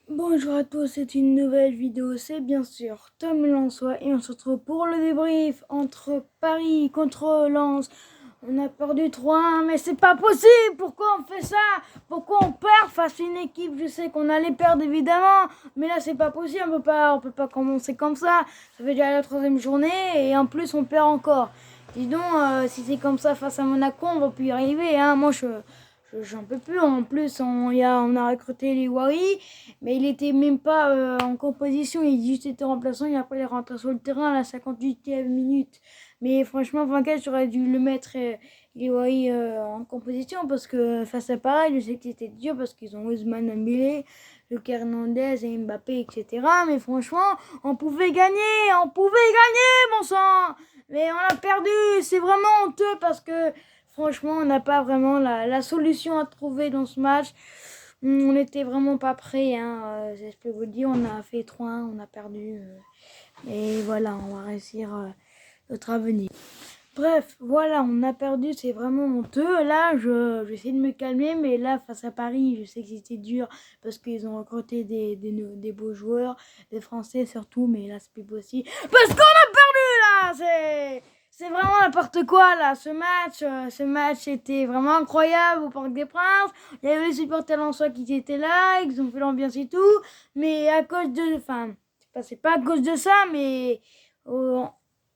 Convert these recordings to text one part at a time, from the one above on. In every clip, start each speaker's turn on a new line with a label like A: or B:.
A: Bonjour à tous, c'est une nouvelle vidéo, c'est bien sûr Tom Lensois et on se retrouve pour le débrief entre Paris contre Lens. On a perdu 3-1, mais c'est pas possible. Pourquoi on fait ça? Pourquoi on perd face à une équipe? Je sais qu'on allait perdre évidemment, mais là c'est pas possible. On peut pas commencer comme ça. Ça fait déjà la troisième journée et en plus on perd encore. Dis donc, si c'est comme ça face à Monaco, on va plus y arriver. Hein. Moi j'en peux plus. En plus on a recruté les Wari, mais il était même pas en composition. Il juste était remplaçant. Il a pas les rentré sur le terrain à la 58e minute. Mais franchement, 24, j'aurais dû le mettre Iwai en composition parce que face à Paris, je sais que c'était dur parce qu'ils ont Ousmane Dembélé, Lucas Hernandez et Mbappé, etc. Mais franchement, on pouvait gagner, bon sang. Mais on a perdu, c'est vraiment honteux parce que franchement, on n'a pas vraiment la solution à trouver dans ce match. On n'était vraiment pas prêts, hein. Je peux vous le dire, on a fait 3-1, on a perdu. Et voilà, on va réussir notre avenir. Bref, voilà, on a perdu, c'est vraiment honteux. Là, j'essaie de me calmer, mais là, face à Paris, je sais que c'était dur parce qu'ils ont recruté des beaux joueurs, des Français surtout, mais là, c'est plus possible. Parce qu'on a perdu, là! C'est vraiment n'importe quoi, là. Ce match était vraiment incroyable au Parc des Princes. Il y avait les supporters en soi qui étaient là, ils ont fait l'ambiance et tout, mais à cause de... Enfin, c'est pas à cause de ça, mais...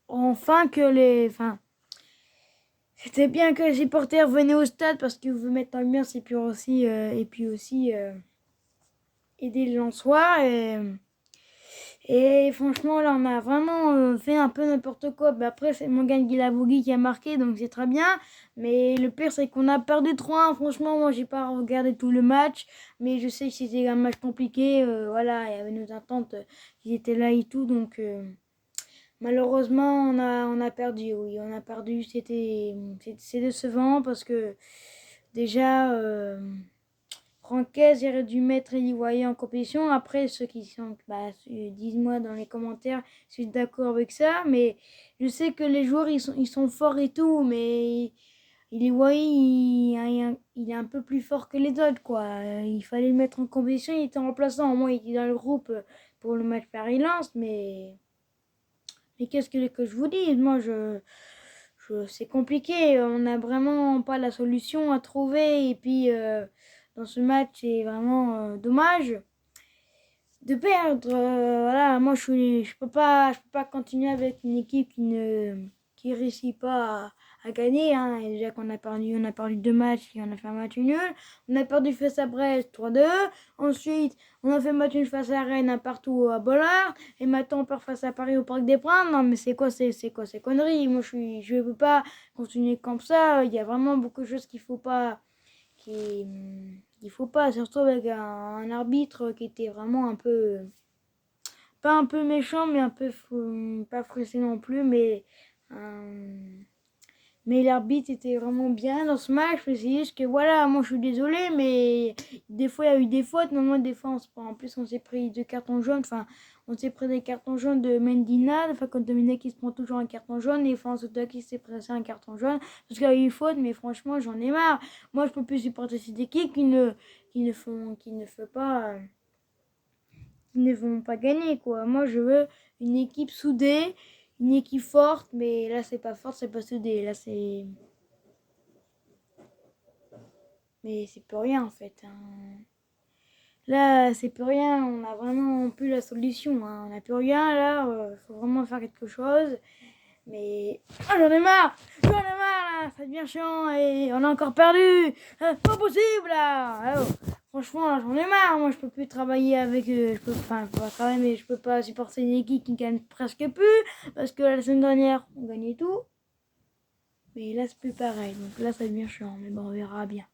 A: enfin que les... Enfin... C'était bien que les supporters venaient au stade parce qu'ils veulent mettre l'ambiance et puis aussi, aider les Lensois. Et franchement, là, on a vraiment fait un peu n'importe quoi. Bah, après, c'est Morgan Guilavogui qui a marqué, donc c'est très bien. Mais le pire, c'est qu'on a perdu 3-1. Franchement, moi, j'ai pas regardé tout le match. Mais je sais que c'était un match compliqué. Voilà, il y avait nos attentes qui étaient là et tout. Donc, malheureusement, on a perdu. Oui, on a perdu. C'est décevant parce que déjà, Francaise, j'aurais dû mettre Eliwaye en compétition. Après, ceux qui sont, dites-moi dans les commentaires si vous êtes d'accord avec ça. Mais je sais que les joueurs, ils sont forts et tout. Mais Eliwaye, il est un peu plus fort que les autres, quoi. Il fallait le mettre en compétition. Il était remplaçant. Au moins, il était dans le groupe pour le match Paris-Lens. Mais qu'est-ce que je vous dis? Moi, c'est compliqué. On n'a vraiment pas la solution à trouver. Et puis, dans ce match, c'est vraiment dommage de perdre. Voilà, moi, je peux pas continuer avec une équipe qui réussit pas à gagner. Hein. Et déjà qu'on on a perdu 2 matchs et on a fait un match nul. On a perdu face à Brest 3-2. Ensuite, on a fait match nul face à Rennes, un partout à Bollard. Et maintenant, on perd face à Paris au Parc des Princes. Non, mais c'est quoi ces conneries? Moi, je ne veux pas continuer comme ça. Il y a vraiment beaucoup de choses qu'il faut pas, surtout avec un arbitre qui était vraiment un peu, pas un peu méchant, mais un peu, pas frustré non plus, mais l'arbitre était vraiment bien dans ce match. C'est juste que voilà, moi je suis désolée, mais des fois il y a eu des fautes. Normalement, des fois, en plus, on s'est pris 2 cartons jaunes. Enfin, on s'est pris des cartons jaunes de Mendina. Enfin, quand Dominique il se prend toujours un carton jaune. Et France qui s'est pris un carton jaune. Parce qu'il y a eu faute, mais franchement, j'en ai marre. Moi, je peux plus supporter cette équipe qui ne vont pas gagner, quoi. Moi, je veux une équipe soudée, une équipe forte, mais là, c'est pas fort, c'est pas soudé. Là, c'est. Mais c'est plus rien, en fait. Hein. Là, c'est plus rien. On a vraiment plus la solution. Hein. On n'a plus rien, là. Faut vraiment faire quelque chose. Mais. Ah, j'en ai marre! J'en ai marre, là! Ça devient chiant et on a encore perdu! Pas possible, là! Alors, franchement, là, j'en ai marre! Moi, je peux plus travailler avec eux. Enfin, je peux pas travailler, mais je peux pas supporter une équipe qui gagne presque plus. Parce que la semaine dernière, on gagnait tout. Mais là, c'est plus pareil. Donc là, ça devient chiant. Mais bon, on verra bien.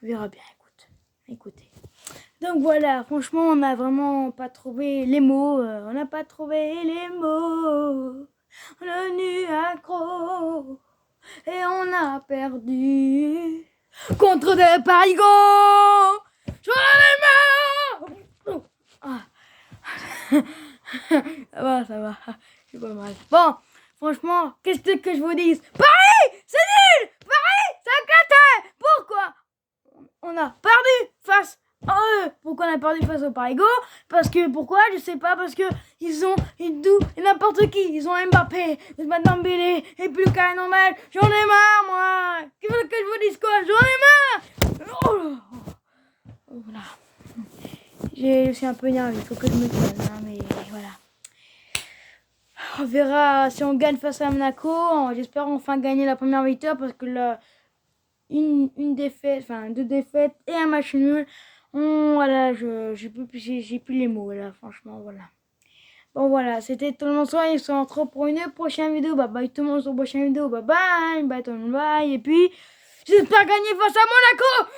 A: On verra bien, écoutez. Donc voilà, franchement, on n'a vraiment pas trouvé les mots. On n'a pas trouvé les mots. On est venu accro. Et on a perdu contre des parigots. J'en ai marre. Ah. Ça va. C'est pas mal. Bon, franchement, qu'est-ce que je vous dis? Paris, c'est nul. Paris, c'est éclaté. Pourquoi on a perdu face Pourquoi on a perdu face au Parigo? Parce que, pourquoi? Je sais pas, parce que ils ont n'importe qui. Ils ont Mbappé, Ousmane Dembélé, et puis le carré normal. J'en ai marre, moi. Qu'est-ce que je vous dise quoi? J'en ai marre. Oh là. Voilà. Je suis un peu énervé, il faut que je me calme, hein, mais voilà. On verra si on gagne face à Monaco. J'espère enfin gagner la première victoire parce que là, une défaite, enfin 2 défaites et un match nul. Voilà, j'ai plus les mots là, franchement, voilà. Bon voilà, c'était tout le monde soir, ils se retrouve pour une prochaine vidéo. Bye bye tout le monde sur la prochaine vidéo. Bye bye, bye tout le monde, bye. Et puis, j'espère gagner face à Monaco.